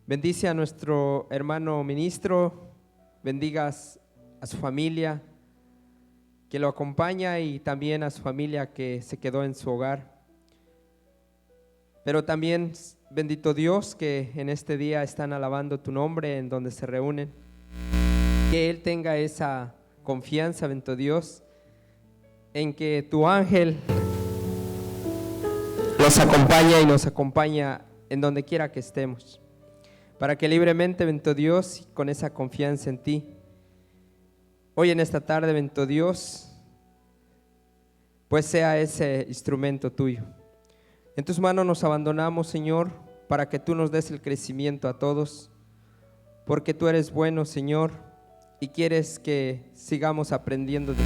Bendice a nuestro hermano ministro, bendigas a su familia que lo acompaña y también a su familia que se quedó en su hogar. Pero también, bendito Dios, que en este día están alabando tu nombre en donde se reúnen. Que Él tenga esa confianza, bendito Dios, en que tu ángel los acompaña y nos acompaña en donde quiera que estemos. Para que libremente, bendito Dios, con esa confianza en ti, hoy en esta tarde, bendito Dios, pues sea ese instrumento tuyo. En tus manos nos abandonamos, Señor, para que tú nos des el crecimiento a todos, porque tú eres bueno, Señor, y quieres que sigamos aprendiendo de ti.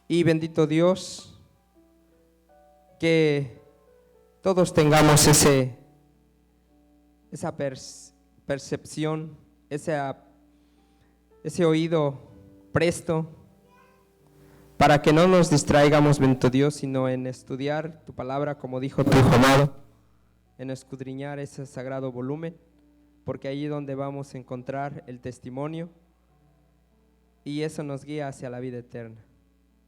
Y bendito Dios, que todos tengamos esa percepción, ese oído presto, para que no nos distraigamos, bendito Dios, sino en estudiar tu palabra, como dijo tu Hijo amado, en escudriñar ese sagrado volumen, porque ahí es donde vamos a encontrar el testimonio y eso nos guía hacia la vida eterna.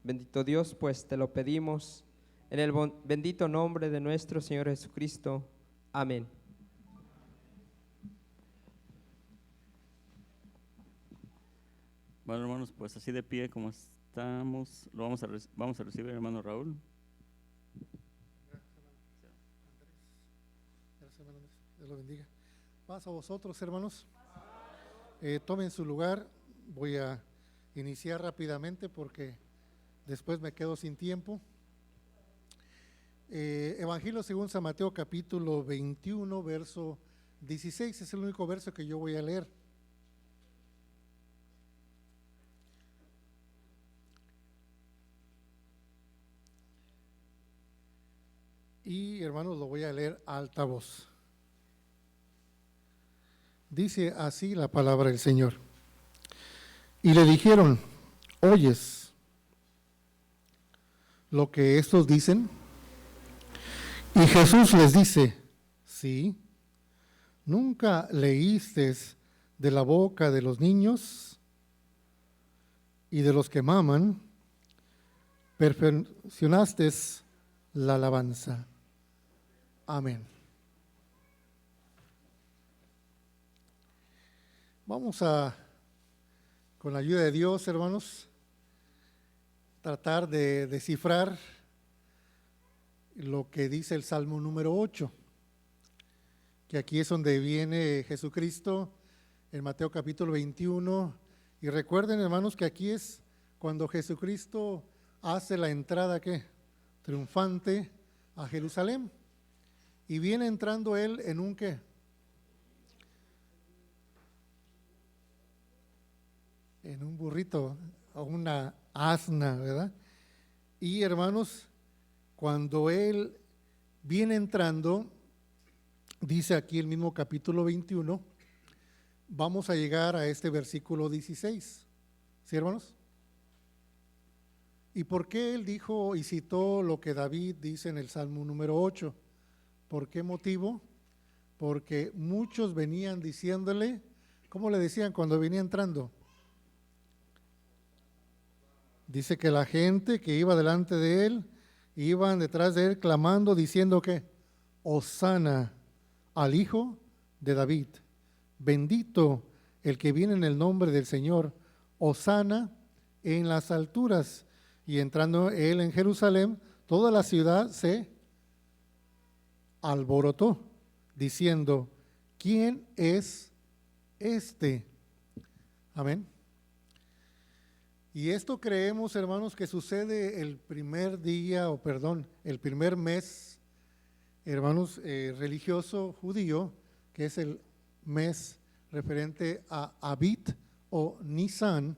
Bendito Dios, pues te lo pedimos en el bendito nombre de nuestro Señor Jesucristo. Amén. Bueno, hermanos, pues así de pie como estamos, vamos a recibir al hermano Raúl. Gracias, hermano. Dios lo bendiga. Paz a vosotros, hermanos. Tomen su lugar. Voy a iniciar rápidamente porque después me quedo sin tiempo. Evangelio según San Mateo, capítulo 21, verso 16. Es el único verso que yo voy a leer. Y hermanos, lo voy a leer a alta voz. Dice así la palabra del Señor. Y le dijeron: ¿oyes lo que estos dicen? Y Jesús les dice: sí. ¿Nunca leísteis de la boca de los niños y de los que maman, perfeccionasteis la alabanza? Amén. Vamos a, con la ayuda de Dios, hermanos, tratar de descifrar lo que dice el Salmo número 8, que aquí es donde viene Jesucristo en Mateo capítulo 21. Y recuerden, hermanos, que aquí es cuando Jesucristo hace la entrada, ¿qué? Triunfante a Jerusalén. Y viene entrando él en un ¿qué? En un burrito o una asna, ¿verdad? Y hermanos, cuando él viene entrando, dice aquí el mismo capítulo 21, vamos a llegar a este versículo 16. ¿Sí, hermanos? ¿Y por qué él dijo y citó lo que David dice en el Salmo número 8? ¿Por qué motivo? Porque muchos venían diciéndole, ¿cómo le decían cuando venía entrando? Dice que la gente que iba delante de él, iban detrás de él clamando, diciendo que Hosana al Hijo de David, bendito el que viene en el nombre del Señor, Hosana en las alturas. Y entrando él en Jerusalén, toda la ciudad se alborotó, diciendo: ¿quién es este? Amén. Y esto creemos, hermanos, que sucede el primer día, el primer mes, hermanos, religioso judío, que es el mes referente a Abit o Nisan,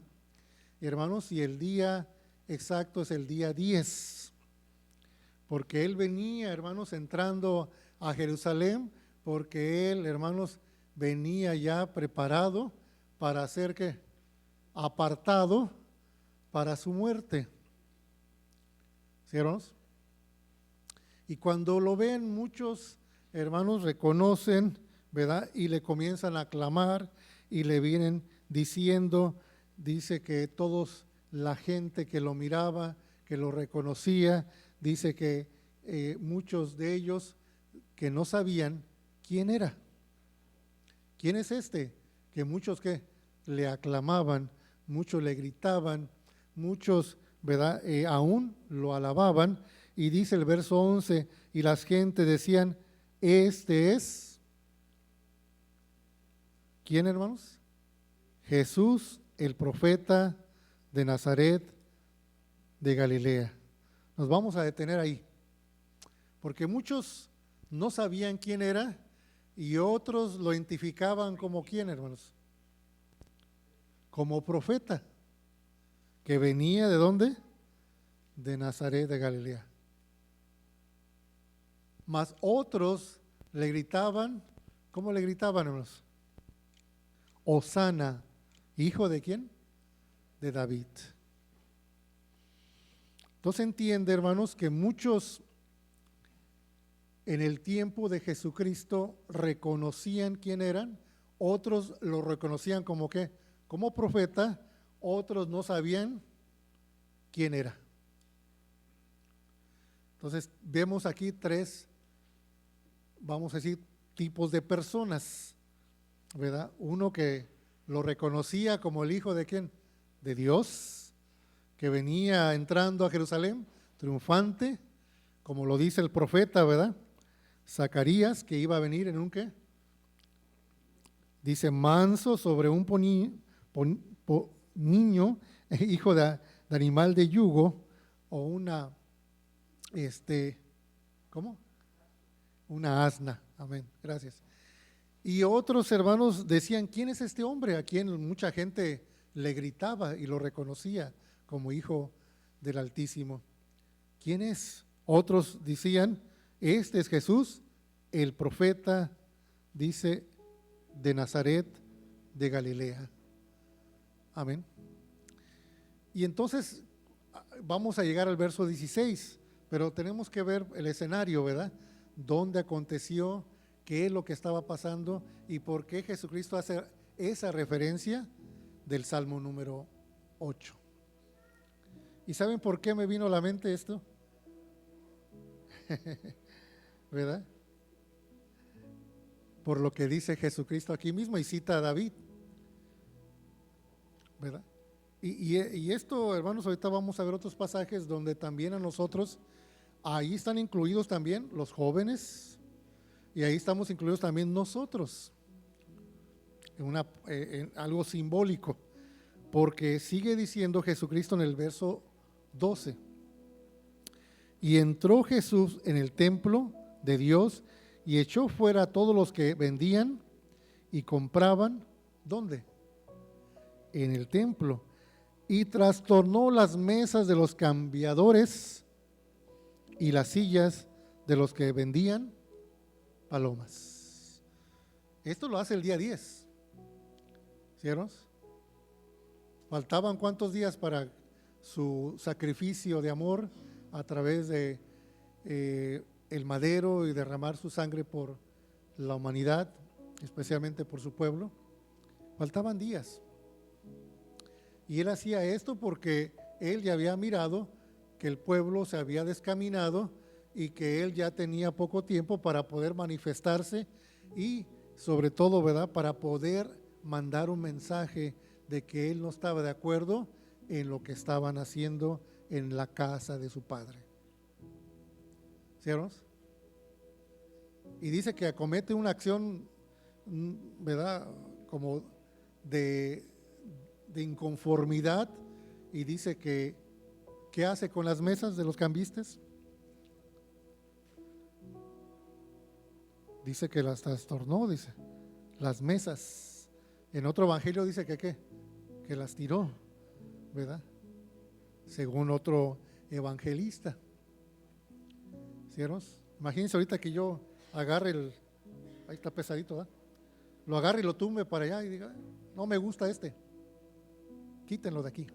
hermanos, y el día exacto es el día 10, porque él venía, hermanos, entrando a Jerusalén, porque él, hermanos, venía ya preparado para ser ¿qué? Apartado para su muerte. ¿Sí, hermanos? Y cuando lo ven muchos, hermanos, reconocen, ¿verdad? Y le comienzan a clamar y le vienen diciendo, dice que todos, la gente que lo miraba, que lo reconocía, dice que muchos de ellos que no sabían quién era. ¿Quién es este? Que muchos que le aclamaban, muchos le gritaban, muchos, ¿verdad? Aún lo alababan. Y dice el verso 11, y las gentes decían, este es, ¿quién, hermanos? Jesús, el profeta de Nazaret de Galilea. Nos vamos a detener ahí, porque muchos no sabían quién era y otros lo identificaban como quién, hermanos, como profeta, que venía ¿de dónde? De Nazaret de Galilea. Mas otros le gritaban, ¿cómo le gritaban, hermanos? Hosana, ¿hijo de quién? De David. Entonces entiende, hermanos, que muchos en el tiempo de Jesucristo reconocían quién eran, otros lo reconocían como qué, como profeta, otros no sabían quién era. Entonces vemos aquí tres, vamos a decir, tipos de personas, ¿verdad? Uno que lo reconocía como el hijo de quién, de Dios, que venía entrando a Jerusalén triunfante, como lo dice el profeta, ¿verdad? Zacarías, que iba a venir en un qué, dice manso sobre un niño, hijo de animal de yugo, o una, ¿cómo? Una asna, amén, gracias. Y otros hermanos decían, ¿quién es este hombre? A quien mucha gente le gritaba y lo reconocía como hijo del Altísimo. ¿Quién es? Otros decían, este es Jesús, el profeta, dice, de Nazaret de Galilea. Amén. Y entonces vamos a llegar al verso 16, pero tenemos que ver el escenario, ¿verdad? ¿Dónde aconteció? ¿Qué es lo que estaba pasando? ¿Y por qué Jesucristo hace esa referencia del Salmo número 8? ¿Y saben por qué me vino a la mente esto? ¿Verdad? Por lo que dice Jesucristo aquí mismo y cita a David, ¿verdad? Y esto, hermanos, ahorita vamos a ver otros pasajes donde también a nosotros, ahí están incluidos también los jóvenes y ahí estamos incluidos también nosotros, en algo simbólico, porque sigue diciendo Jesucristo en el verso 12, y entró Jesús en el templo de Dios y echó fuera a todos los que vendían y compraban, ¿dónde? En el templo, y trastornó las mesas de los cambiadores y las sillas de los que vendían palomas. Esto lo hace el día 10, ¿cierto? Faltaban cuántos días para su sacrificio de amor a través de el madero y derramar su sangre por la humanidad, especialmente por su pueblo. Faltaban días. Y él hacía esto porque él ya había mirado que el pueblo se había descaminado y que él ya tenía poco tiempo para poder manifestarse y sobre todo, ¿verdad?, para poder mandar un mensaje de que él no estaba de acuerdo en lo que estaban haciendo en la casa de su padre. ¿Cierto? Y dice que acomete una acción, ¿verdad?, como de inconformidad, y dice que ¿qué hace con las mesas de los cambistas? Dice que las trastornó, dice, las mesas. En otro evangelio dice que ¿qué? Que las tiró, ¿verdad? Según otro evangelista. ¿Cierto? Imagínense ahorita que yo agarre ahí está pesadito, ¿verdad? Lo agarre y lo tumbe para allá y diga, no me gusta este, quítenlo de aquí.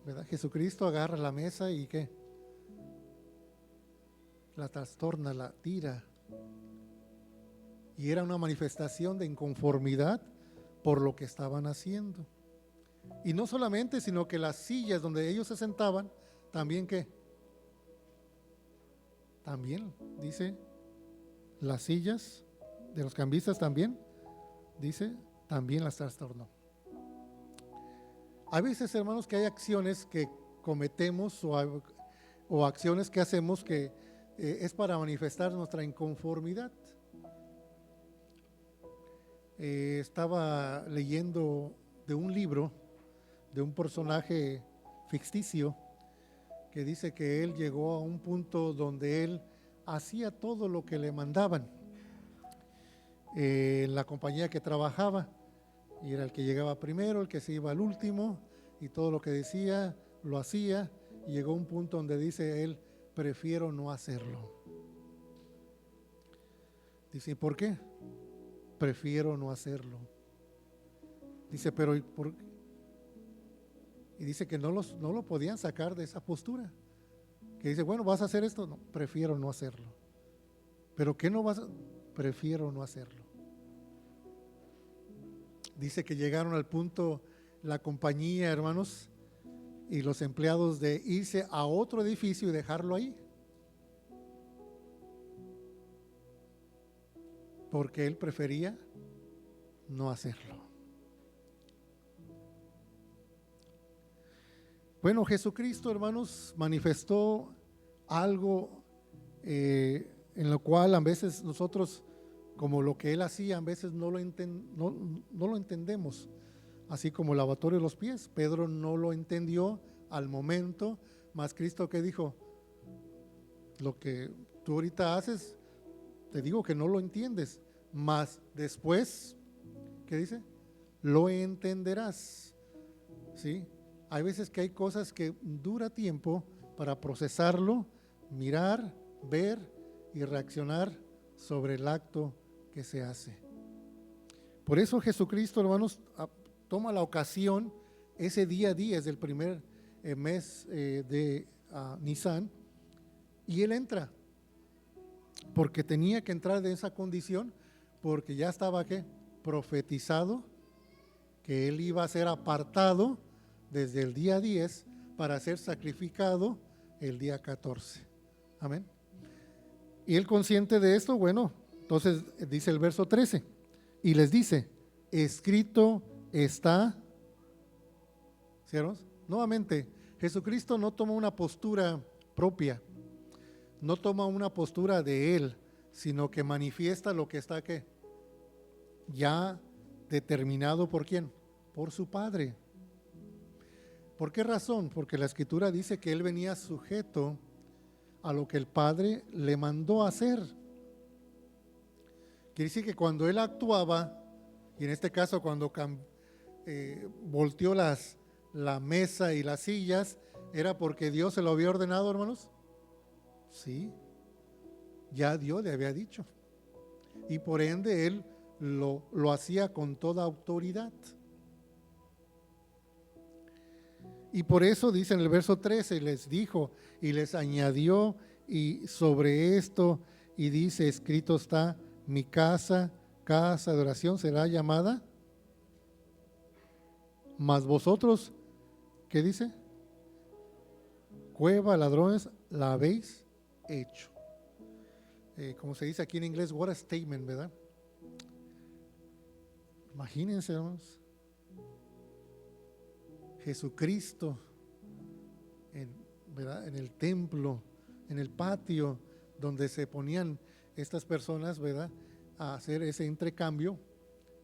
¿Verdad? Jesucristo agarra la mesa y ¿qué? la trastorna, la tira. Y era una manifestación de inconformidad por lo que estaban haciendo. Y no solamente, sino que las sillas donde ellos se sentaban, también ¿qué? También, dice, las sillas de los cambistas también, dice, también las trastornó. Hay veces, hermanos, que hay acciones que cometemos o acciones que hacemos que es para manifestar nuestra inconformidad. Estaba leyendo de un libro de un personaje ficticio que dice que él llegó a un punto donde él hacía todo lo que le mandaban en la compañía que trabajaba, y era el que llegaba primero, el que se iba al último, y todo lo que decía lo hacía, y llegó a un punto donde dice él: prefiero no hacerlo. Dice, ¿y por qué? Prefiero no hacerlo. Dice, pero ¿por qué? Y dice que no lo podían sacar de esa postura. Que dice, bueno, ¿vas a hacer esto? No, prefiero no hacerlo. ¿Pero qué no vas a? Prefiero no hacerlo. Dice que llegaron al punto la compañía, hermanos, y los empleados de irse a otro edificio y dejarlo ahí. Porque él prefería no hacerlo. Bueno, Jesucristo, hermanos, manifestó algo en lo cual a veces nosotros, como lo que él hacía, a veces no lo entendemos. Así como el lavatorio de los pies, Pedro no lo entendió al momento, mas Cristo, ¿qué dijo? Lo que tú ahorita haces, te digo que no lo entiendes, mas después, ¿qué dice? Lo entenderás, ¿sí? Hay veces que hay cosas que dura tiempo para procesarlo, mirar, ver y reaccionar sobre el acto que se hace. Por eso Jesucristo, hermanos, toma la ocasión ese día 10 del primer mes de Nisan, y él entra, porque tenía que entrar de esa condición, porque ya estaba ¿qué? Profetizado que él iba a ser apartado desde el día 10 para ser sacrificado el día 14. Amén. Y él, consciente de esto, bueno, entonces dice el verso 13, y les dice, escrito está. ¿Sí, hermanos? Nuevamente, Jesucristo no toma una postura propia, no toma una postura de él, sino que manifiesta lo que está ¿qué? Ya determinado por ¿quién? Por su Padre. ¿Por qué razón? Porque la Escritura dice que él venía sujeto a lo que el Padre le mandó hacer. Quiere decir que cuando él actuaba, y en este caso cuando volteó la mesa y las sillas, ¿era porque Dios se lo había ordenado, hermanos? Sí, ya Dios le había dicho. Y por ende él lo hacía con toda autoridad. Y por eso dice en el verso 13, les dijo y les añadió y sobre esto, y dice, escrito está, mi casa, casa de oración será llamada, mas vosotros, ¿qué dice? Cueva, ladrones, la habéis hecho. Como se dice aquí en inglés, what a statement, ¿verdad? Imagínense, hermanos. Jesucristo ¿verdad? En el templo, en el patio donde se ponían estas personas, ¿verdad? A hacer ese intercambio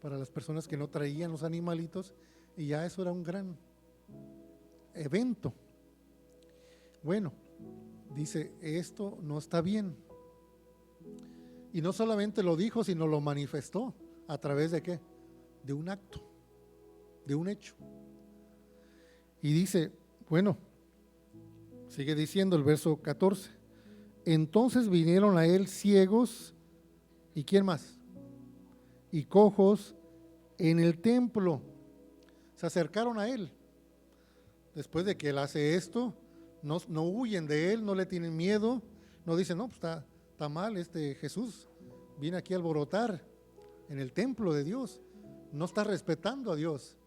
para las personas que no traían los animalitos, y ya eso era un gran evento. Bueno, dice, esto no está bien. Y no solamente lo dijo, sino lo manifestó a través de ¿qué? De un acto, de un hecho. Y dice, bueno, sigue diciendo el verso 14, entonces vinieron a él ciegos, ¿y quién más? Y cojos en el templo, se acercaron a él. Después de que él hace esto, no huyen de él, no le tienen miedo, no dicen, no, pues está mal Jesús, viene aquí a alborotar en el templo de Dios, no está respetando a Dios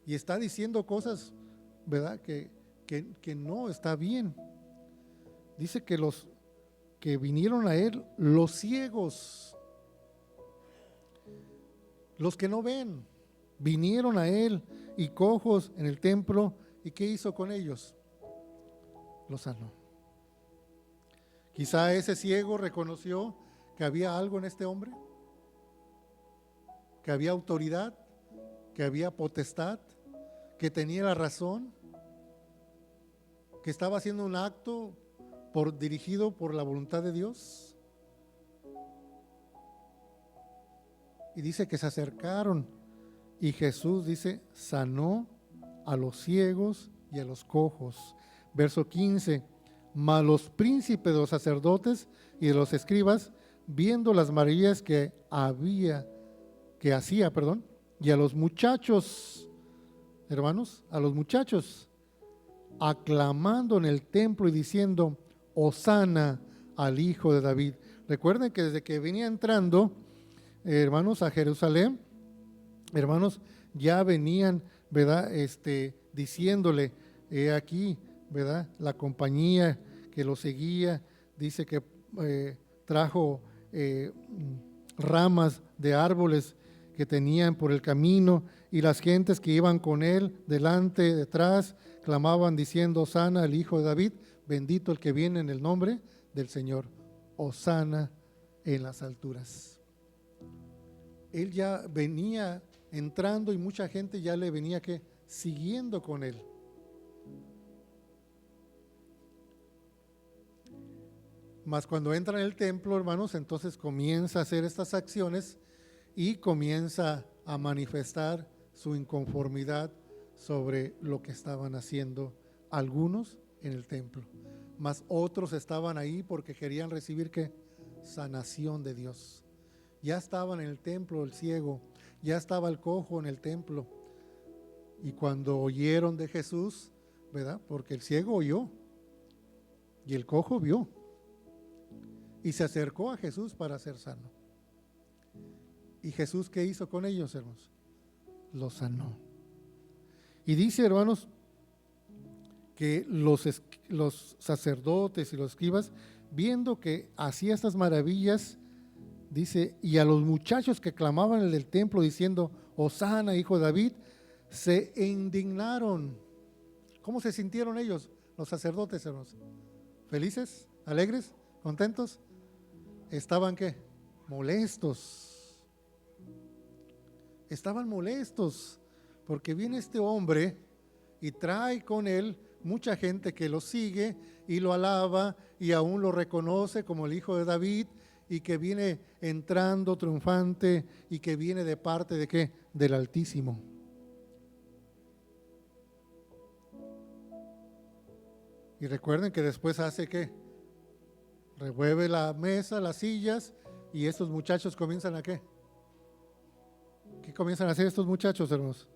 y está diciendo cosas, ¿verdad? Que no está bien. Dice que los que vinieron a él, los ciegos, los que no ven, vinieron a él y cojos en el templo. ¿Y qué hizo con ellos? Los sanó. Quizá ese ciego reconoció que había algo en este hombre, que había autoridad, que había potestad, que tenía la razón, que estaba haciendo un acto dirigido por la voluntad de Dios. Y dice que se acercaron y Jesús, dice, sanó a los ciegos y a los cojos. Verso 15, mas los príncipes de los sacerdotes y de los escribas, viendo las maravillas que hacía, y a los muchachos, hermanos, a los muchachos, aclamando en el templo y diciendo, Hosana al Hijo de David. Recuerden que desde que venía entrando, hermanos, a Jerusalén, hermanos, ya venían, ¿verdad? Diciéndole, aquí, ¿verdad? La compañía que lo seguía, dice que trajo ramas de árboles que tenían por el camino, y las gentes que iban con él, delante, detrás, clamaban diciendo, Hosana al Hijo de David, bendito el que viene en el nombre del Señor, Hosana en las alturas. Él ya venía entrando y mucha gente ya le venía siguiendo con él. Mas cuando entra en el templo, hermanos, entonces comienza a hacer estas acciones y comienza a manifestar su inconformidad sobre lo que estaban haciendo algunos en el templo. Mas otros estaban ahí porque querían recibir sanación de Dios. Ya estaban en el templo el ciego, ya estaba el cojo en el templo. Y cuando oyeron de Jesús, ¿verdad? Porque el ciego oyó y el cojo vio. Y se acercó a Jesús para ser sano. ¿Y Jesús qué hizo con ellos, hermanos? Los sanó. Y dice, hermanos, que los sacerdotes y los escribas, viendo que hacía estas maravillas, dice, y a los muchachos que clamaban en el templo diciendo, Hosana, Hijo de David, se indignaron. ¿Cómo se sintieron ellos, los sacerdotes, hermanos? ¿Felices? ¿Alegres? ¿Contentos? Estaban molestos. Estaban molestos porque viene este hombre y trae con él mucha gente que lo sigue y lo alaba y aún lo reconoce como el Hijo de David, y que viene entrando triunfante y que viene de parte de del Altísimo. Y recuerden que después hace revuelve la mesa, las sillas, y estos muchachos comienzan a ¿qué comienzan a hacer estos muchachos, hermanos?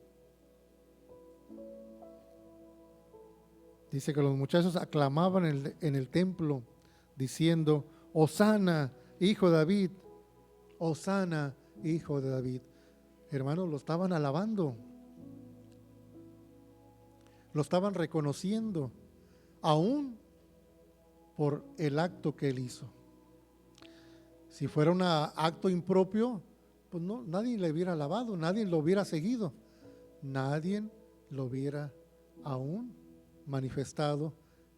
Dice que los muchachos aclamaban en el templo diciendo, Hosana, Hijo de David, Hosana, Hijo de David. Hermanos, lo estaban alabando, lo estaban reconociendo, aún por el acto que él hizo. Si fuera un acto impropio, pues no, nadie le hubiera alabado, nadie lo hubiera seguido, nadie lo hubiera aún manifestado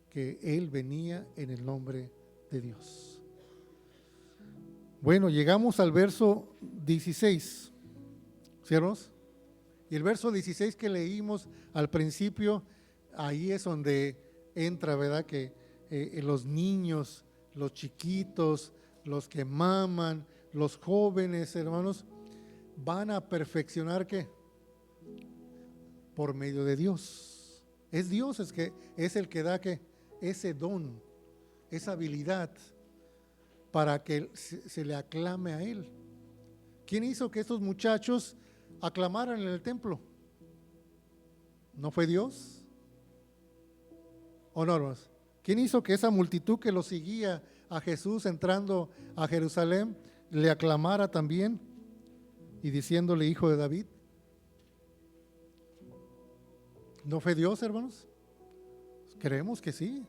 que él venía en el nombre de Dios. Bueno, llegamos al verso 16, ¿ciertos? Y el verso 16 que leímos al principio, ahí es donde entra, ¿verdad? Que los niños, los chiquitos, los que maman, los jóvenes, hermanos, van a perfeccionar por medio de Dios. Es Dios es el que da ese don, esa habilidad para que se le aclame a Él. ¿Quién hizo que estos muchachos aclamaran en el templo? ¿No fue Dios? ¿O no, hermanos? ¿Quién hizo que esa multitud que lo seguía a Jesús entrando a Jerusalén, le aclamara también y diciéndole hijo de David? ¿No fue Dios, hermanos? Creemos que sí,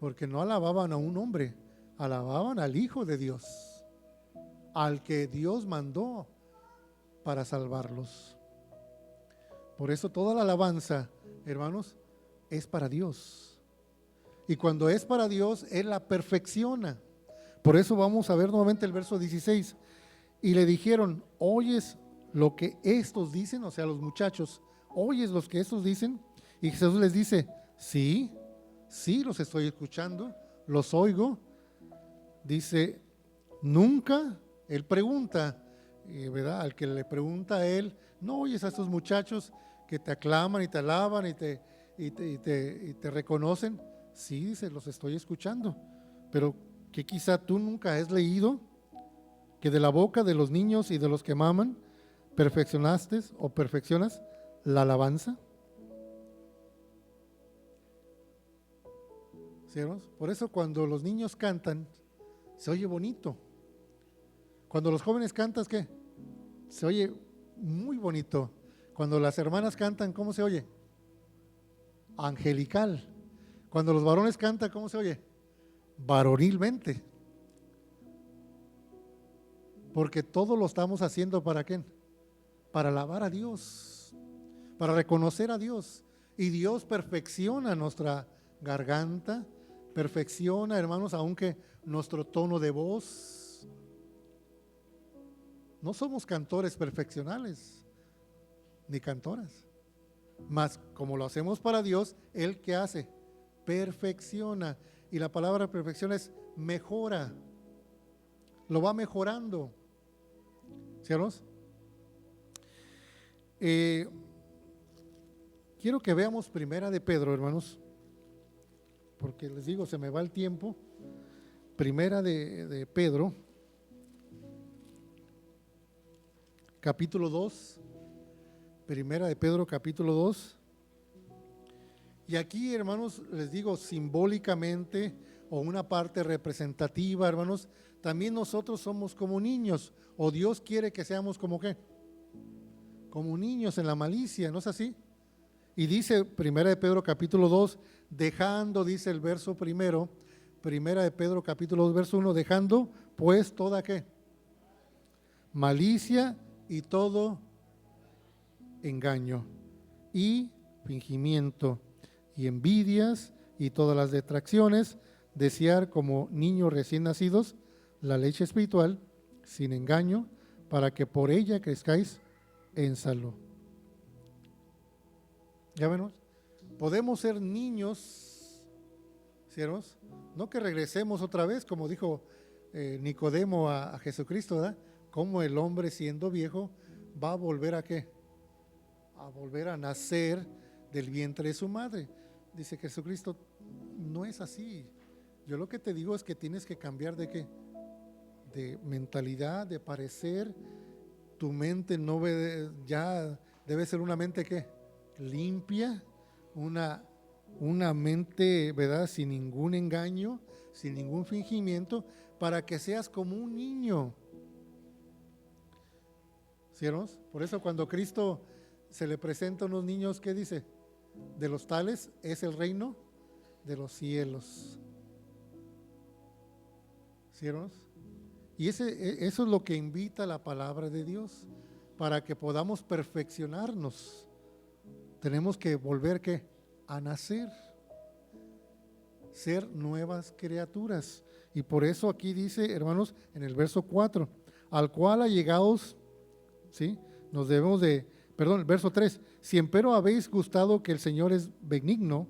porque no alababan a un hombre, alababan al Hijo de Dios, al que Dios mandó para salvarlos. Por eso toda la alabanza, hermanos, es para Dios. Y cuando es para Dios, Él la perfecciona. Por eso vamos a ver nuevamente el verso 16. Y le dijeron, ¿oyes lo que estos dicen? O sea, los muchachos, ¿oyes lo que estos dicen? Y Jesús les dice, sí, sí los estoy escuchando, los oigo. Dice, nunca, él pregunta, ¿verdad? Al que le pregunta a él, ¿no oyes a estos muchachos que te aclaman y te alaban y te reconocen? Sí, dice, los estoy escuchando, pero que quizá tú nunca has leído que de la boca de los niños y de los que maman, perfeccionaste o perfeccionas la alabanza. ¿Sí, hermanos? Por eso cuando los niños cantan, se oye bonito. Cuando los jóvenes cantan, ¿qué? Se oye muy bonito. Cuando las hermanas cantan, ¿cómo se oye? Angelical. Cuando los varones cantan, ¿cómo se oye? Varonilmente. Porque todo lo estamos haciendo ¿para qué? Para alabar a Dios, para reconocer a Dios. Y Dios perfecciona nuestra garganta, perfecciona, hermanos, aunque nuestro tono de voz. No somos cantores perfeccionales, ni cantoras. Mas como lo hacemos para Dios, Él ¿qué hace? Perfecciona. Y la palabra perfección es mejora. Lo va mejorando. ¿Sí, hermanos? Quiero que veamos Primera de Pedro, hermanos, porque les digo, se me va el tiempo. Primera de Pedro, capítulo 2. Primera de Pedro, capítulo 2. Y aquí, hermanos, les digo simbólicamente o una parte representativa, hermanos, también nosotros somos como niños, o Dios quiere que seamos como ¿qué? Como niños en la malicia, ¿no es así? Y dice Primera de Pedro capítulo 2, dejando, dice el verso primero, Primera de Pedro capítulo 2, verso 1, dejando pues toda ¿qué? Malicia y todo engaño y fingimiento y envidias y todas las detracciones, desear como niños recién nacidos la leche espiritual sin engaño, para que por ella crezcáis en salud. ¿Ya vemos? Podemos ser niños, ¿ciertos? No que regresemos otra vez, como dijo Nicodemo a Jesucristo, ¿verdad? Como el hombre siendo viejo va a volver a ¿qué? A volver a nacer del vientre de su madre. Dice Jesucristo, no es así. Yo lo que te digo es que tienes que cambiar de ¿qué? De mentalidad, de parecer. Tu mente no ya debe ser una mente ¿qué? Limpia, una mente, ¿verdad? Sin ningún engaño, sin ningún fingimiento, para que seas como un niño. ¿Sí, hermanos? Por eso cuando Cristo se le presenta a unos niños, ¿qué dice? De los tales es el reino de los cielos. ¿Sí, hermanos? Y eso es lo que invita la palabra de Dios, para que podamos perfeccionarnos. Tenemos que volver ¿qué? A nacer, ser nuevas criaturas. Y por eso aquí dice, hermanos, en el verso 4, al cual allegados, ¿sí? Nos debemos de, perdón, el verso 3, si empero habéis gustado que el Señor es benigno,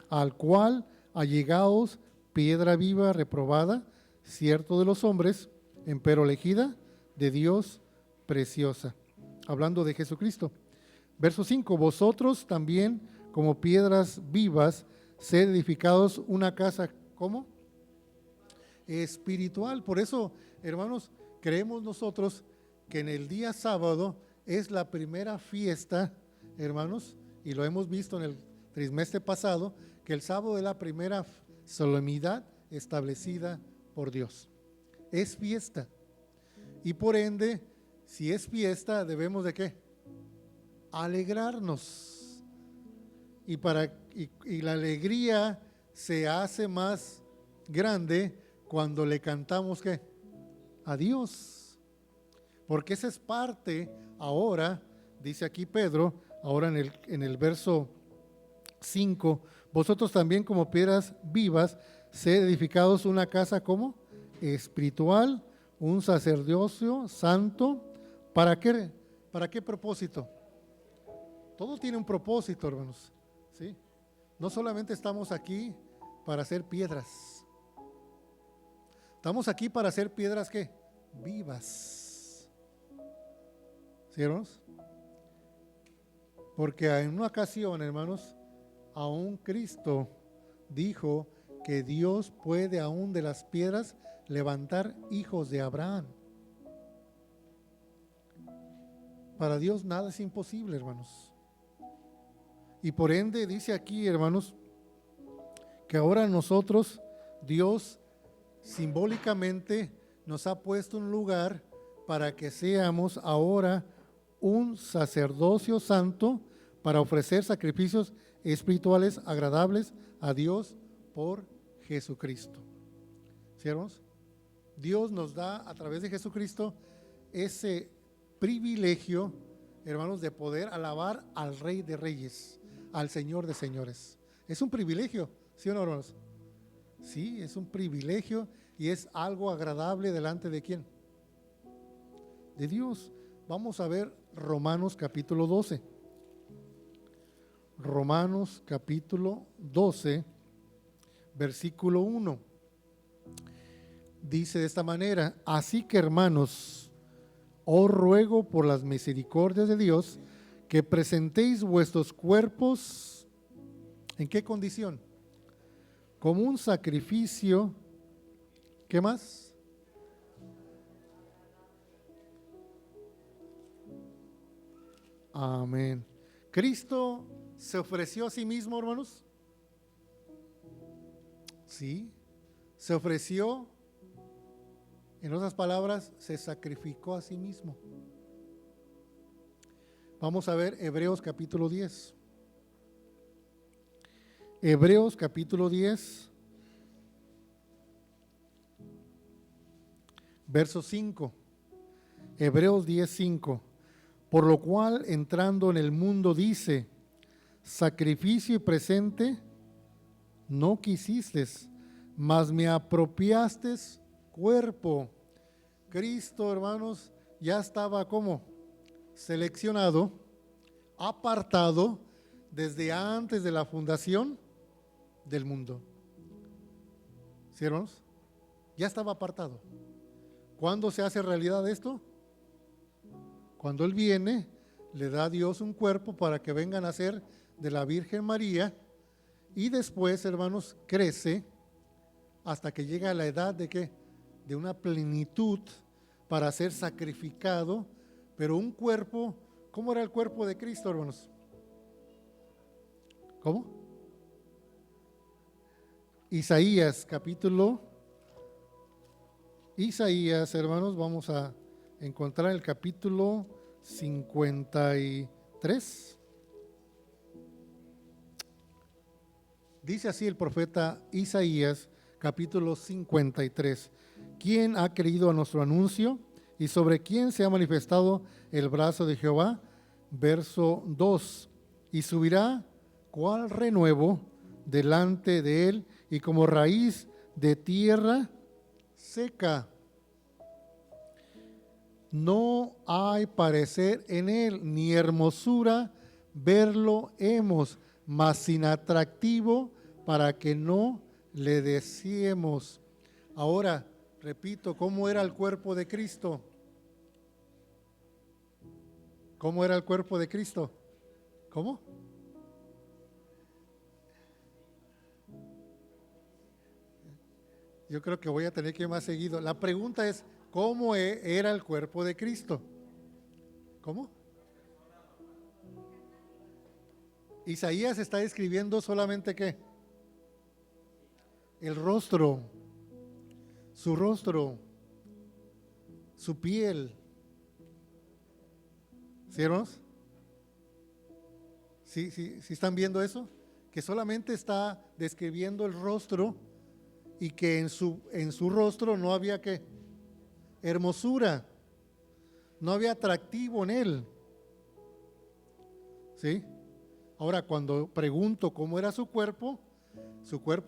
al cual allegados piedra viva reprobada, cierto de los hombres, empero elegida de Dios preciosa. Hablando de Jesucristo. Verso 5, vosotros también como piedras vivas, sed edificados una casa, ¿cómo? Espiritual. Por eso, hermanos, creemos nosotros que en el día sábado es la primera fiesta, hermanos, y lo hemos visto en el trimestre pasado, que el sábado es la primera solemnidad establecida por Dios. Es fiesta. Y por ende, si es fiesta, debemos de ¿qué? Alegrarnos. Y la alegría se hace más grande cuando le cantamos ¿qué? A Dios. Porque esa es parte ahora, dice aquí Pedro, ahora en el verso 5, vosotros también como piedras vivas, sed edificados una casa como espiritual, un sacerdocio santo. ¿Para qué? ¿Para qué propósito? Todo tiene un propósito, hermanos, ¿sí? No solamente estamos aquí para hacer piedras. Estamos aquí para hacer piedras ¿qué? Vivas. ¿Sí, hermanos? Porque en una ocasión, hermanos, aún Cristo dijo que Dios puede aún de las piedras levantar hijos de Abraham. Para Dios nada es imposible, hermanos. Y por ende dice aquí, hermanos, que ahora nosotros, Dios simbólicamente nos ha puesto un lugar para que seamos ahora un sacerdocio santo para ofrecer sacrificios espirituales agradables a Dios por Jesucristo. ¿Sí, hermanos? Dios nos da a través de Jesucristo ese privilegio, hermanos, de poder alabar al Rey de Reyes, al Señor de Señores. Es un privilegio, ¿sí o no, hermanos? Sí, es un privilegio y es algo agradable delante de ¿quién? De Dios. Vamos a ver Romanos capítulo 12. Romanos capítulo 12, versículo 1. Dice de esta manera: así que, hermanos, os ruego por las misericordias de Dios que presentéis vuestros cuerpos, ¿en qué condición? Como un sacrificio, ¿qué más? Amén. Cristo se ofreció a sí mismo, hermanos. Sí, se ofreció, en otras palabras, se sacrificó a sí mismo. Vamos a ver Hebreos capítulo 10. Hebreos capítulo 10, verso 5. Hebreos 10, 5. Por lo cual, entrando en el mundo, dice: sacrificio y presente no quisiste, mas me apropiaste cuerpo. Cristo, hermanos, ya estaba como seleccionado, apartado desde antes de la fundación del mundo. ¿Sí, hermanos? Ya estaba apartado. ¿Cuándo se hace realidad esto? Cuando Él viene, le da a Dios un cuerpo para que venga a nacer de la Virgen María, y después, hermanos, crece hasta que llega a la edad de ¿qué? De una plenitud para ser sacrificado, pero un cuerpo. ¿Cómo era el cuerpo de Cristo, hermanos? ¿Cómo? Isaías, hermanos, vamos a encontrar el capítulo 53. Dice así el profeta Isaías, capítulo 53. ¿Quién ha creído a nuestro anuncio? ¿Y sobre quién se ha manifestado el brazo de Jehová? Verso 2. Y subirá cual renuevo delante de él, y como raíz de tierra seca. No hay parecer en él, ni hermosura verlo hemos, mas sin atractivo para que no le deseemos. Ahora, repito, ¿cómo era el cuerpo de Cristo? ¿Cómo era el cuerpo de Cristo? ¿Cómo? Yo creo que voy a tener que ir más seguido. La pregunta es, ¿cómo era el cuerpo de Cristo? ¿Cómo? Isaías está describiendo solamente ¿qué? El rostro, su rostro, su piel. ¿Sí, hermanos? ¿Sí están viendo eso? Que solamente está describiendo el rostro y que en su rostro no había ¿qué? Hermosura, no había atractivo en él. ¿Sí? Ahora, cuando pregunto cómo era su cuerpo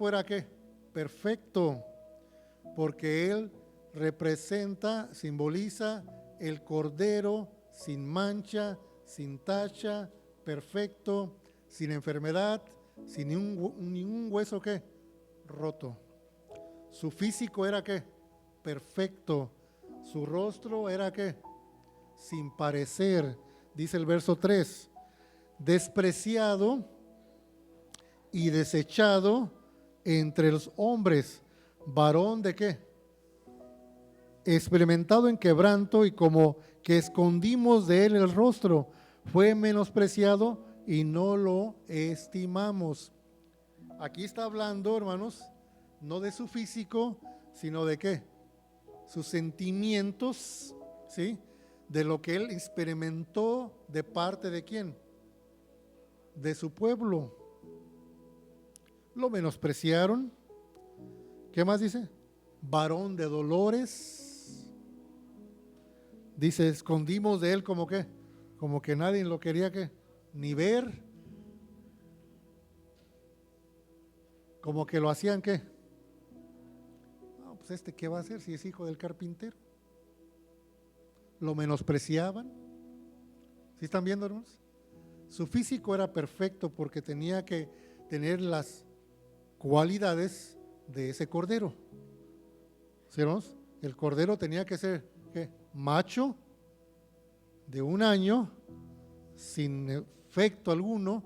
era ¿qué? Perfecto, porque él representa, simboliza el cordero sin mancha, sin tacha, perfecto, sin enfermedad, sin ningún hueso ¿qué? Roto. Su físico era ¿qué? Perfecto. Su rostro era ¿qué? Sin parecer, dice el verso 3, despreciado y desechado entre los hombres, varón de ¿qué? Experimentado en quebranto y como que escondimos de él el rostro, fue menospreciado y no lo estimamos. Aquí está hablando, hermanos, no de su físico, sino de ¿qué? Sus sentimientos, ¿sí? De lo que él experimentó de parte de ¿quién? De su pueblo. Lo menospreciaron. ¿Qué más dice? Varón de dolores. Dice, escondimos de él como ¿qué? Como que nadie lo quería ¿qué? Ni ver. Como que lo hacían ¿qué? No, pues ¿qué va a hacer si es hijo del carpintero? Lo menospreciaban. ¿Sí están viendo, hermanos? Su físico era perfecto porque tenía que tener las cualidades de ese cordero. ¿Sí, hermanos? El cordero tenía que ser ¿qué? Macho, de 1 año, sin efecto alguno,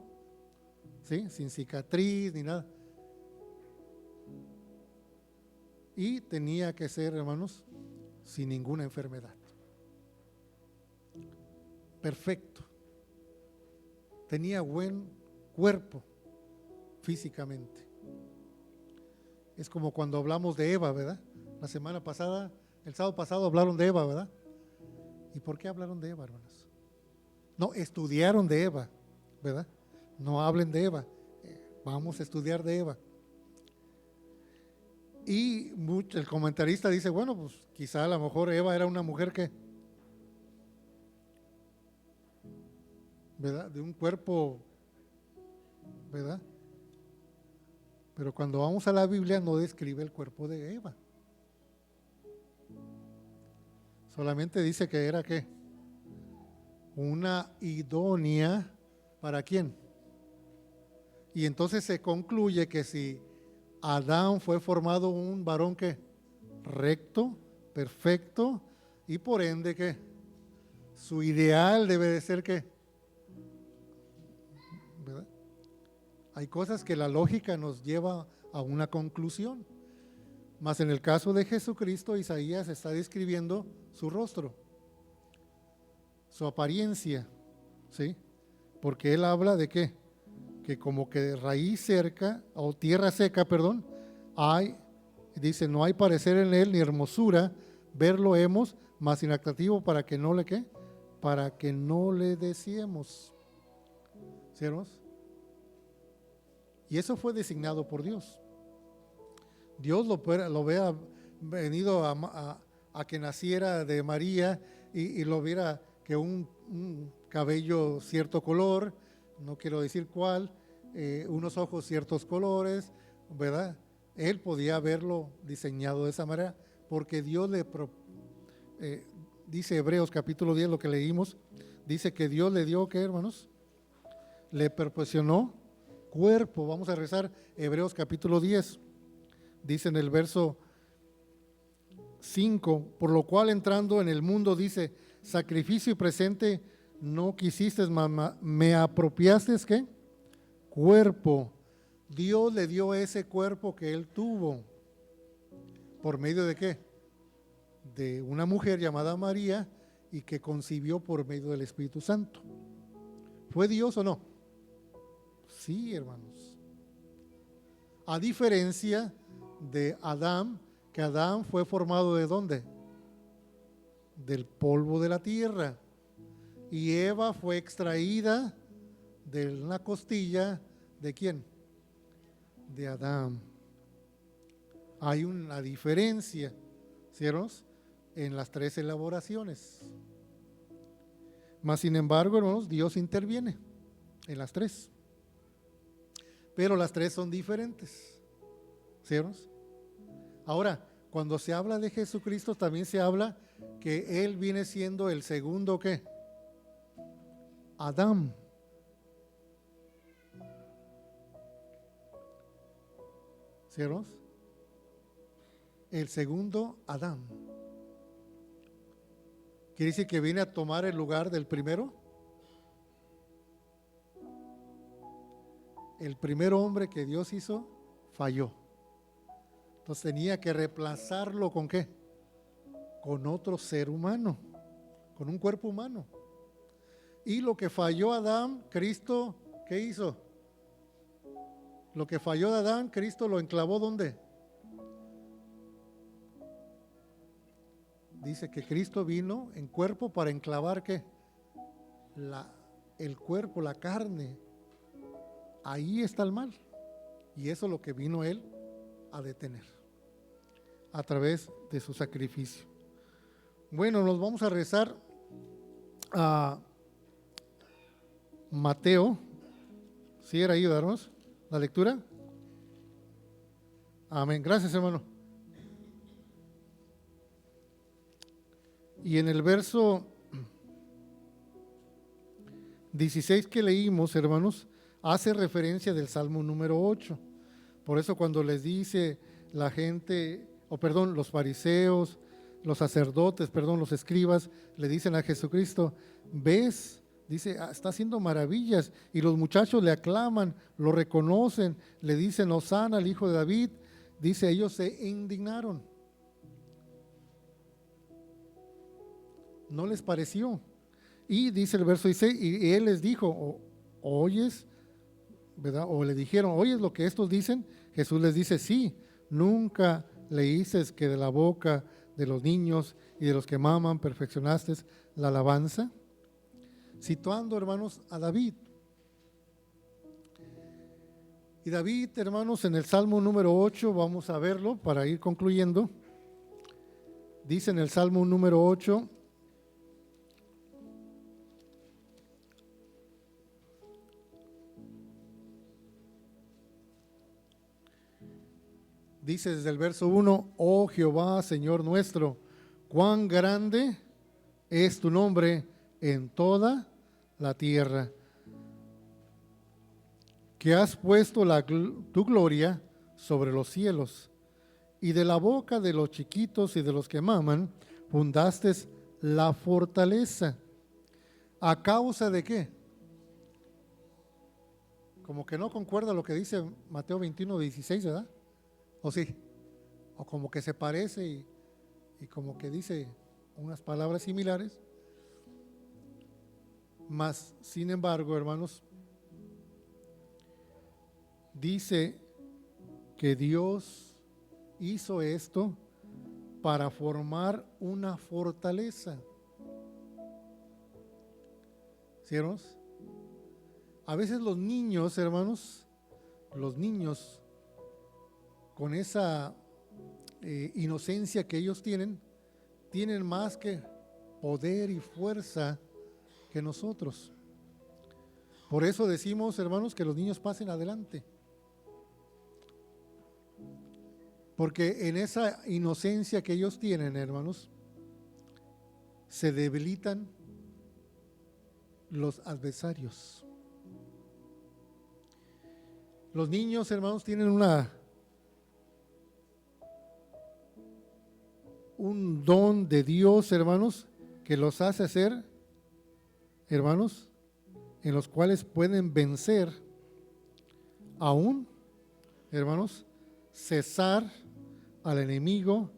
¿sí? Sin cicatriz ni nada. Y tenía que ser, hermanos, sin ninguna enfermedad. Perfecto. Tenía buen cuerpo físicamente. Es como cuando hablamos de Eva, ¿verdad? La semana pasada, el sábado pasado hablaron de Eva, ¿verdad? ¿Y por qué hablaron de Eva, hermanos? No, estudiaron de Eva, ¿verdad? No hablen de Eva, vamos a estudiar de Eva. Y el comentarista dice, bueno, pues quizá a lo mejor Eva era una mujer que, ¿verdad? De un cuerpo, ¿verdad? Pero cuando vamos a la Biblia no describe el cuerpo de Eva. Solamente dice que era ¿qué? Una idónea, ¿para quién? Y entonces se concluye que si Adán fue formado un varón ¿qué? Recto, perfecto, y por ende ¿qué? Su ideal debe de ser ¿qué? ¿Verdad? Hay cosas que la lógica nos lleva a una conclusión. Mas en el caso de Jesucristo, Isaías está describiendo su rostro, su apariencia, ¿sí? Porque él habla de ¿qué? Que como que de raíz cerca, o tierra seca, perdón, hay, dice, no hay parecer en él ni hermosura, verlo hemos, mas inatractivo para que no le ¿qué? Para que no le deseemos. ¿Sí, hermanos? Y eso fue designado por Dios. Dios lo vea venido a que naciera de María y lo viera que un cabello cierto color, no quiero decir cuál, unos ojos ciertos colores, ¿verdad? Él podía haberlo diseñado de esa manera porque Dios dice Hebreos capítulo 10, lo que leímos, dice que Dios le dio, ¿qué, hermanos? Le proporcionó cuerpo. Vamos a rezar Hebreos capítulo 10. Dice en el verso 5, por lo cual entrando en el mundo, dice, sacrificio y presente no quisiste, me apropiaste, ¿qué? Cuerpo. Dios le dio ese cuerpo que él tuvo. ¿Por medio de qué? De una mujer llamada María y que concibió por medio del Espíritu Santo. ¿Fue Dios o no? Sí, hermanos. A diferencia de Adán, Porque Adán fue formado ¿de dónde? Del polvo de la tierra. Y Eva fue extraída de una costilla, ¿de quién? De Adán. Hay una diferencia, ¿cierto? En las tres elaboraciones. Mas sin embargo, hermanos, Dios interviene en las tres. Pero las tres son diferentes, ¿cierto? Ahora, cuando se habla de Jesucristo, también se habla que Él viene siendo el segundo, ¿qué? Adán. ¿Cierto? El segundo Adán. ¿Quiere decir que viene a tomar el lugar del primero? El primer hombre que Dios hizo falló. Entonces tenía que reemplazarlo ¿con qué? Con otro ser humano, con un cuerpo humano. Y lo que falló Adán, Cristo, ¿qué hizo? Lo que falló de Adán, Cristo lo enclavó ¿dónde? Dice que Cristo vino en cuerpo para enclavar ¿qué? El cuerpo, la carne. Ahí está el mal. Y eso es lo que vino Él a detener a través de su sacrificio. Bueno, nos vamos a rezar a Mateo. ¿Sí era ahí, darnos la lectura? Amén. Gracias, hermano. Y en el verso 16 que leímos, hermanos, hace referencia del Salmo número 8. Por eso cuando les dice la gente, los fariseos, los sacerdotes, los escribas, le dicen a Jesucristo, ¿ves? Dice, está haciendo maravillas, y los muchachos le aclaman, lo reconocen, le dicen, Hosana al hijo de David. Dice, ellos se indignaron. No les pareció. Y dice el verso 16, y él les dijo, ¿oyes? ¿Verdad? O le dijeron, ¿oyes lo que estos dicen? Jesús les dice, sí, nunca leíste que de la boca de los niños y de los que maman perfeccionaste la alabanza. Situando, hermanos, a David. Y David, hermanos, en el Salmo número 8, vamos a verlo para ir concluyendo. Dice en el Salmo número 8, dice desde el verso 1, oh Jehová, Señor nuestro, cuán grande es tu nombre en toda la tierra, que has puesto tu gloria sobre los cielos, y de la boca de los chiquitos y de los que maman, fundaste la fortaleza. ¿A causa de qué? Como que no concuerda lo que dice Mateo 21:16, ¿verdad? ¿O sí? O como que se parece y como que dice unas palabras similares. Mas, sin embargo, hermanos, dice que Dios hizo esto para formar una fortaleza. ¿Sí, hermanos? A veces los niños, hermanos, con esa inocencia que ellos tienen más que poder y fuerza que nosotros. Por eso decimos, hermanos, que los niños pasen adelante. Porque en esa inocencia que ellos tienen, hermanos, se debilitan los adversarios. Los niños, hermanos, tienen un don de Dios, hermanos, que los hace ser, hermanos, en los cuales pueden vencer aún, hermanos, cesar al enemigo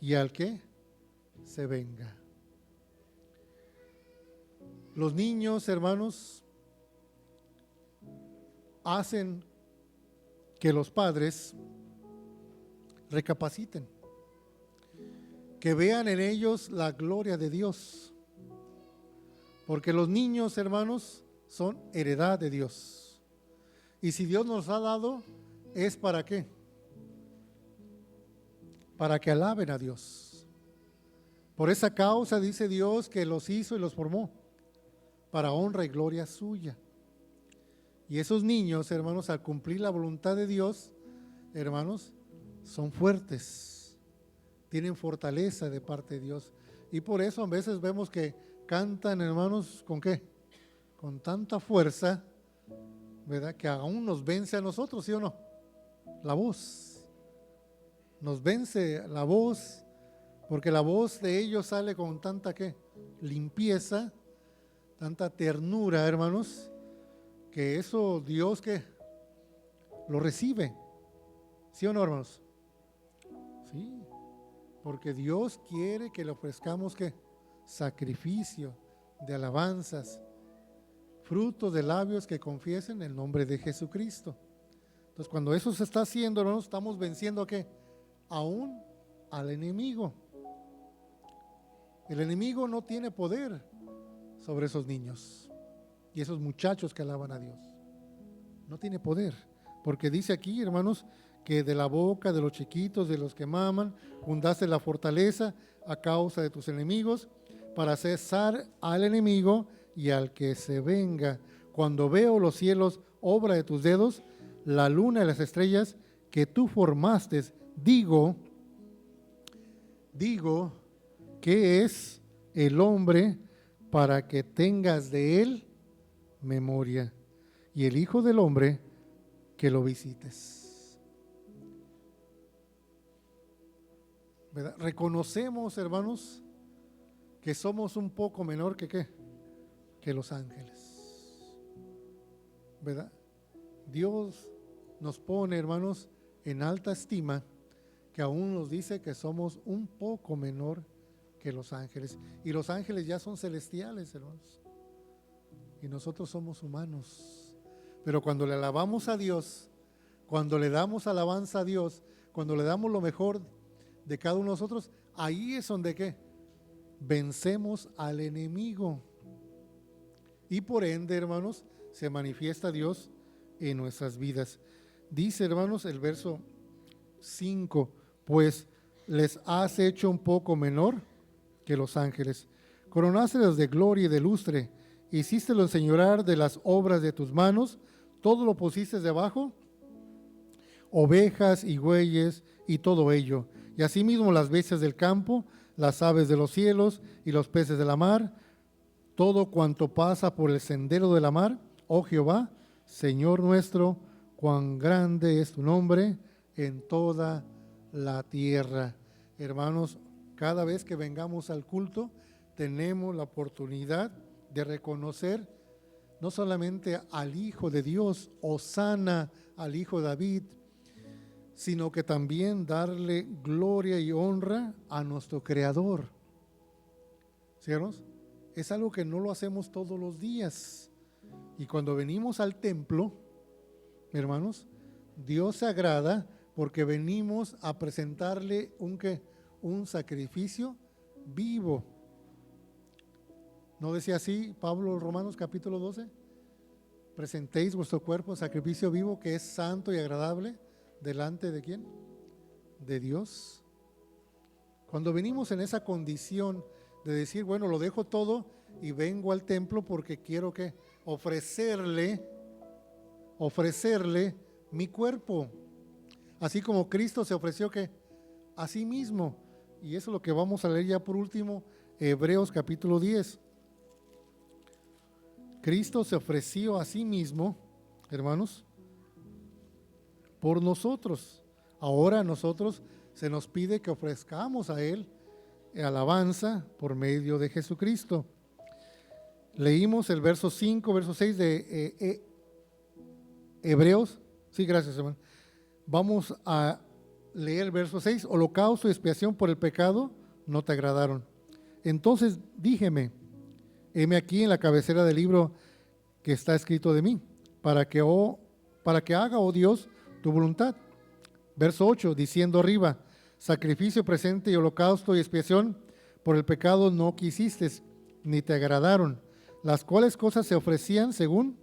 y al que se venga. Los niños, hermanos, hacen que los padres recapaciten. que vean en ellos la gloria de Dios. Porque los niños, hermanos, son heredad de Dios. Y si Dios nos ha dado, ¿es para qué? Para que alaben a Dios. Por esa causa dice Dios que los hizo y los formó, para honra y gloria suya. Y esos niños, hermanos, al cumplir la voluntad de Dios, hermanos, son fuertes, tienen fortaleza de parte de Dios. Y por eso a veces vemos que cantan, hermanos, ¿con qué? Con tanta fuerza, ¿verdad? Que aún nos vence a nosotros, ¿sí o no? La voz. Nos vence la voz, porque la voz de ellos sale con tanta, ¿qué? Limpieza, tanta ternura, hermanos, que eso Dios, ¿qué? Lo recibe. ¿Sí o no, hermanos? Sí, porque Dios quiere que le ofrezcamos, ¿qué? Sacrificio de alabanzas, frutos de labios que confiesen el nombre de Jesucristo. Entonces, cuando eso se está haciendo, hermanos, estamos venciendo, ¿qué? Aún al enemigo. El enemigo no tiene poder sobre esos niños y esos muchachos que alaban a Dios. No tiene poder, porque dice aquí, hermanos, que de la boca de los chiquitos, de los que maman, fundaste la fortaleza a causa de tus enemigos, para cesar al enemigo y al que se venga. Cuando veo los cielos, obra de tus dedos, la luna y las estrellas que tú formaste, digo, ¿qué es el hombre para que tengas de él memoria? Y el Hijo del Hombre que lo visites. ¿Verdad? Reconocemos, hermanos, que somos un poco menor que ¿qué? Que los ángeles. ¿Verdad? Dios nos pone, hermanos, en alta estima, que aún nos dice que somos un poco menor que los ángeles. Y los ángeles ya son celestiales, hermanos. Y nosotros somos humanos. Pero cuando le alabamos a Dios, cuando le damos alabanza a Dios, cuando le damos lo mejor de cada uno de nosotros, ahí es donde ¿qué? Vencemos al enemigo. Y por ende, hermanos, se manifiesta Dios en nuestras vidas. Dice, hermanos, el verso 5, pues les has hecho un poco menor que los ángeles. Coronástelos de gloria y de lustre, hicístelo enseñorear de las obras de tus manos, todo lo pusiste debajo, ovejas y bueyes y todo ello, y asimismo las bestias del campo, las aves de los cielos y los peces de la mar, todo cuanto pasa por el sendero de la mar. Oh Jehová, Señor nuestro, cuán grande es tu nombre en toda la tierra. Hermanos, cada vez que vengamos al culto, tenemos la oportunidad de reconocer no solamente al Hijo de Dios, hosana al Hijo de David, sino que también darle gloria y honra a nuestro Creador. ¿Sí, hermanos? Es algo que no lo hacemos todos los días. Y cuando venimos al templo, hermanos, Dios se agrada porque venimos a presentarle un sacrificio vivo. ¿No decía así Pablo Romanos capítulo 12? Presentéis vuestro cuerpo en sacrificio vivo que es santo y agradable delante de ¿quién? De Dios. Cuando venimos en esa condición de decir, bueno, lo dejo todo y vengo al templo porque quiero que ofrecerle mi cuerpo, así como Cristo se ofreció que a sí mismo. Y eso es lo que vamos a leer ya por último, Hebreos capítulo 10. Cristo se ofreció a sí mismo, hermanos, por nosotros. Ahora a nosotros se nos pide que ofrezcamos a Él alabanza por medio de Jesucristo. Leímos el verso 5, verso 6 de Hebreos. Sí, gracias, hermano. Vamos a leer el verso 6. Holocausto y expiación por el pecado no te agradaron. Entonces díjeme, heme aquí en la cabecera del libro que está escrito de mí, para que haga, oh Dios, tu voluntad. Verso 8, diciendo arriba, sacrificio presente y holocausto y expiación por el pecado no quisiste, ni te agradaron, las cuales cosas se ofrecían según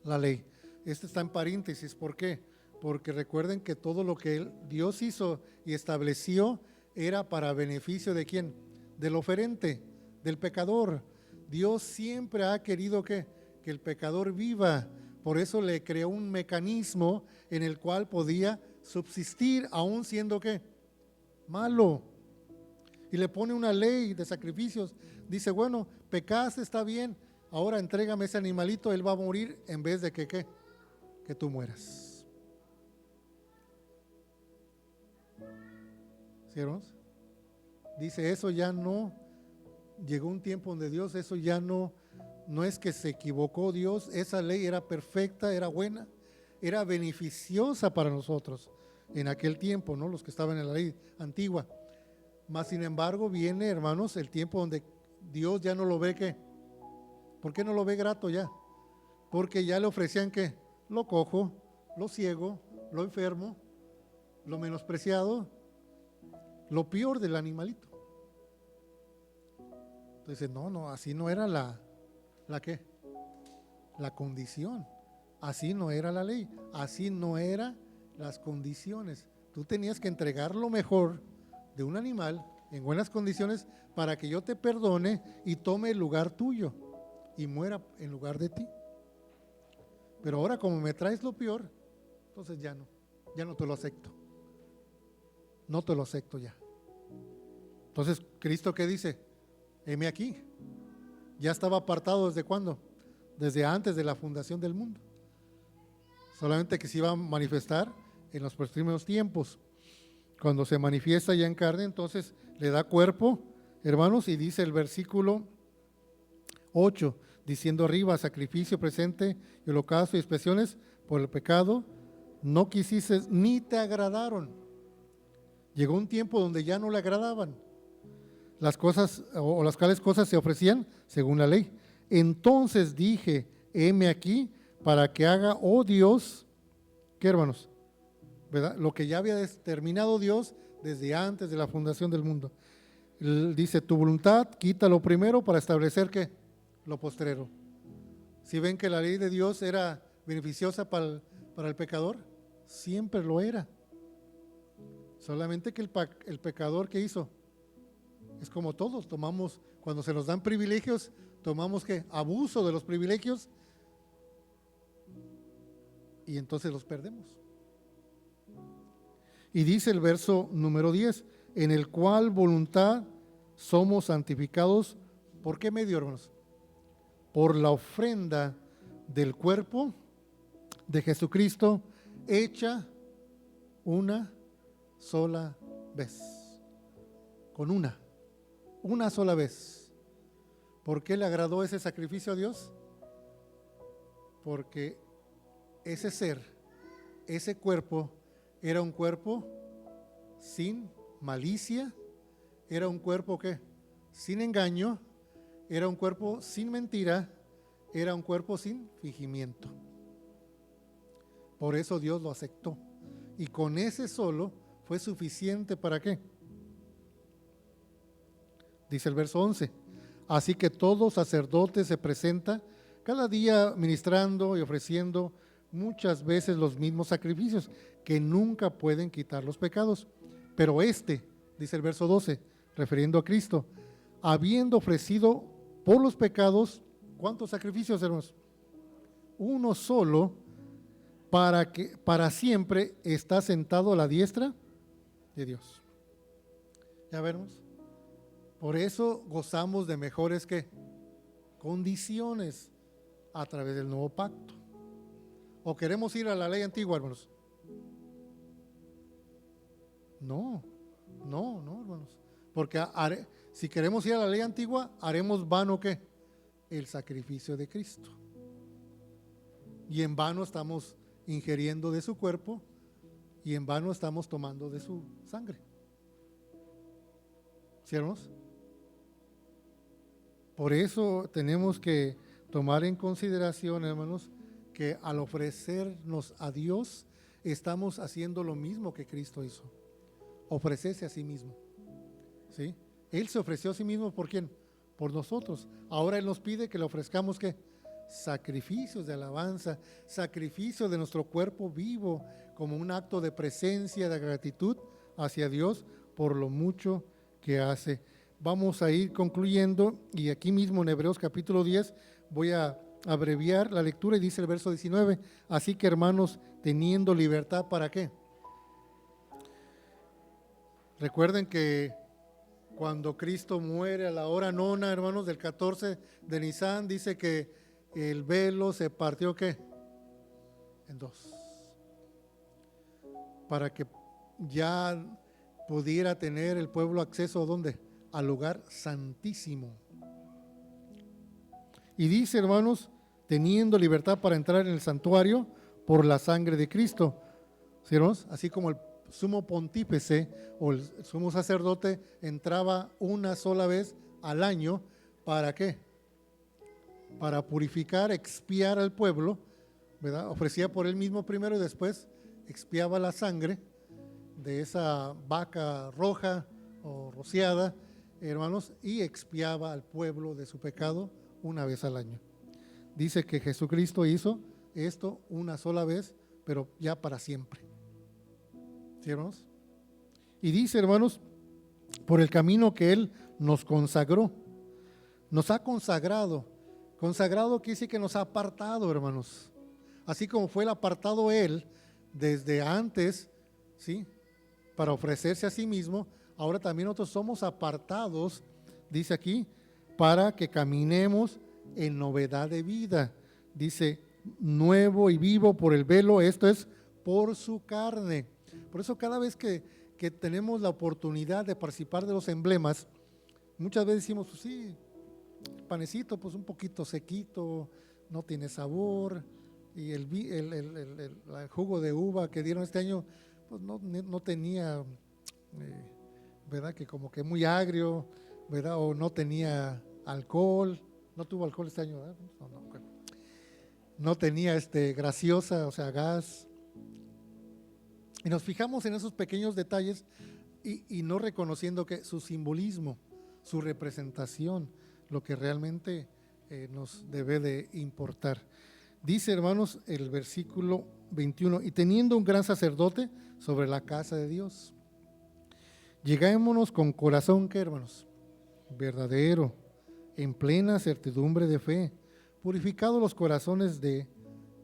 la ley. Este está en paréntesis, ¿por qué? Porque recuerden que todo lo que Dios hizo y estableció era para beneficio ¿de quién? Del oferente, del pecador. Dios siempre ha querido que el pecador viva, por eso le creó un mecanismo en el cual podía subsistir aún siendo ¿qué? Malo. Y le pone una ley de sacrificios. Dice, bueno, pecaste, está bien, ahora entrégame ese animalito, él va a morir en vez de que ¿qué? Que tú mueras. ¿Sí, hermanos? Dice, eso ya no, llegó un tiempo donde Dios, eso ya no es que se equivocó Dios, esa ley era perfecta, era buena, era beneficiosa para nosotros en aquel tiempo, ¿no? Los que estaban en la ley antigua. Mas sin embargo viene, hermanos, el tiempo donde Dios ya no lo ve ¿qué? ¿Por qué no lo ve grato ya? Porque ya le ofrecían ¿qué? Lo cojo, lo ciego, lo enfermo, lo menospreciado, lo peor del animalito. Entonces, no, así no era la ¿qué? La condición. Así no era la ley, así no eran las condiciones. Tú tenías que entregar lo mejor de un animal en buenas condiciones para que yo te perdone y tome el lugar tuyo y muera en lugar de ti. Pero ahora como me traes lo peor, entonces ya no te lo acepto. No te lo acepto ya. Entonces, ¿Cristo qué dice? Heme aquí. Ya estaba apartado ¿desde cuándo? Desde antes de la fundación del mundo. Solamente que se iba a manifestar en los primeros tiempos. Cuando se manifiesta ya en carne, entonces le da cuerpo, hermanos, y dice el versículo 8, diciendo arriba, sacrificio presente y holocausto y expiaciones por el pecado, no quisiste ni te agradaron. Llegó un tiempo donde ya no le agradaban las cosas, o las cuales cosas se ofrecían según la ley. Entonces dije, heme aquí para que haga, oh Dios, ¿qué, hermanos? ¿Verdad? Lo que ya había determinado Dios desde antes de la fundación del mundo. Dice, tu voluntad quita lo primero para establecer ¿qué? Lo postrero. Si ven que la ley de Dios era beneficiosa para el pecador, siempre lo era. Solamente que el pecador, ¿qué hizo? Es como todos, tomamos, cuando se nos dan privilegios, tomamos ¿qué? Abuso de los privilegios y entonces los perdemos. Y dice el verso número 10, en el cual voluntad somos santificados, ¿por qué medio, hermanos? Por la ofrenda del cuerpo de Jesucristo, hecha una sola vez. Con una sola vez. ¿Por qué le agradó ese sacrificio a Dios? Porque ese ser, ese cuerpo, era un cuerpo sin malicia, era un cuerpo ¿qué? Sin engaño, era un cuerpo sin mentira, era un cuerpo sin fingimiento. Por eso Dios lo aceptó. Y con ese solo fue suficiente ¿para qué? Dice el verso 11. Así que todo sacerdote se presenta cada día ministrando y ofreciendo muchas veces los mismos sacrificios que nunca pueden quitar los pecados. Pero dice el verso 12, refiriendo a Cristo, habiendo ofrecido por los pecados, ¿cuántos sacrificios, hermanos? Uno solo, para siempre está sentado a la diestra de Dios. Ya vemos. Por eso gozamos de mejores condiciones a través del nuevo pacto. ¿O queremos ir a la ley antigua, hermanos? No, hermanos. Porque si queremos ir a la ley antigua, haremos vano ¿qué? El sacrificio de Cristo. Y en vano estamos ingiriendo de su cuerpo y en vano estamos tomando de su sangre. ¿Sí, hermanos? Por eso tenemos que tomar en consideración, hermanos, que al ofrecernos a Dios, estamos haciendo lo mismo que Cristo hizo. ofrecerse a sí mismo. ¿Sí? Él se ofreció a sí mismo, ¿por quién? Por nosotros. Ahora Él nos pide que le ofrezcamos, ¿qué? Sacrificios de alabanza, sacrificio de nuestro cuerpo vivo, como un acto de presencia, de gratitud hacia Dios por lo mucho que hace. Vamos a ir concluyendo, y aquí mismo en Hebreos capítulo 10 voy a abreviar la lectura y dice el verso 19, así que hermanos, teniendo libertad, ¿para qué? Recuerden que cuando Cristo muere a la hora nona, hermanos, del 14 de Nisan, dice que el velo se partió, ¿qué? En dos. Para que ya pudiera tener el pueblo acceso ¿a dónde? Al lugar santísimo. Y dice, hermanos, teniendo libertad para entrar en el santuario por la sangre de Cristo. ¿Sí, hermanos? Así como el sumo pontífice o el sumo sacerdote entraba una sola vez al año, ¿para qué? Para purificar, expiar al pueblo, ¿verdad? Ofrecía por él mismo primero y después expiaba la sangre de esa vaca roja o rociada, hermanos, y expiaba al pueblo de su pecado una vez al año. Dice que Jesucristo hizo esto una sola vez, pero ya para siempre. ¿Sí, hermanos? Y dice, hermanos, por el camino que Él nos consagró, nos ha consagrado. Consagrado quiere decir que nos ha apartado, hermanos. Así como fue el apartado Él desde antes, ¿sí? Para ofrecerse a sí mismo, ahora también nosotros somos apartados, dice aquí, para que caminemos en novedad de vida. Dice, nuevo y vivo por el velo, esto es por su carne. Por eso cada vez que tenemos la oportunidad de participar de los emblemas, muchas veces decimos, pues sí, el panecito pues un poquito sequito, no tiene sabor, y el jugo de uva que dieron este año, pues no tenía, ¿verdad? Que como que muy agrio, ¿verdad? O no tenía alcohol, no tuvo alcohol este año, ¿verdad? No tenía gaseosa, o sea, gas. Y nos fijamos en esos pequeños detalles y no reconociendo que su simbolismo, su representación, lo que realmente nos debe de importar. Dice, hermanos, el versículo 21, y teniendo un gran sacerdote sobre la casa de Dios, llegámonos con corazón, ¿qué, hermanos? Verdadero, en plena certidumbre de fe, purificados los corazones de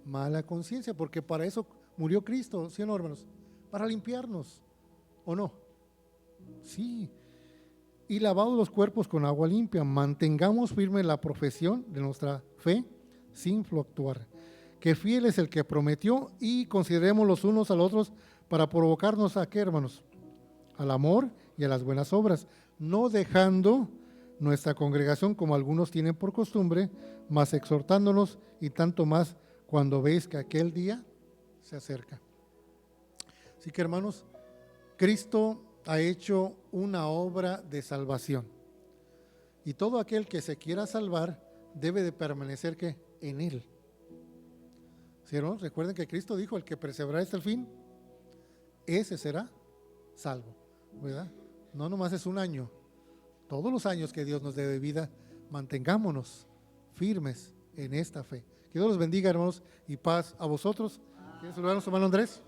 mala conciencia, porque para eso murió Cristo, ¿sí o no, hermanos? Para limpiarnos, ¿o no? Sí. Y lavados los cuerpos con agua limpia, mantengamos firme la profesión de nuestra fe sin fluctuar, que fiel es el que prometió, y consideremos los unos a los otros para provocarnos a ¿qué, hermanos? Al amor y a las buenas obras, no dejando nuestra congregación como algunos tienen por costumbre, mas exhortándonos, y tanto más cuando veis que aquel día se acerca. Así que, hermanos, Cristo ha hecho una obra de salvación, y todo aquel que se quiera salvar debe de permanecer ¿qué? En Él. ¿Sí, hermanos? Recuerden que Cristo dijo, el que perseverará hasta el fin, ese será salvo, ¿verdad? No nomás es un año, todos los años que Dios nos dé de vida, mantengámonos firmes en esta fe. Que Dios los bendiga, hermanos, y paz a vosotros. ¿Quieres saludar a nuestro hermano Andrés?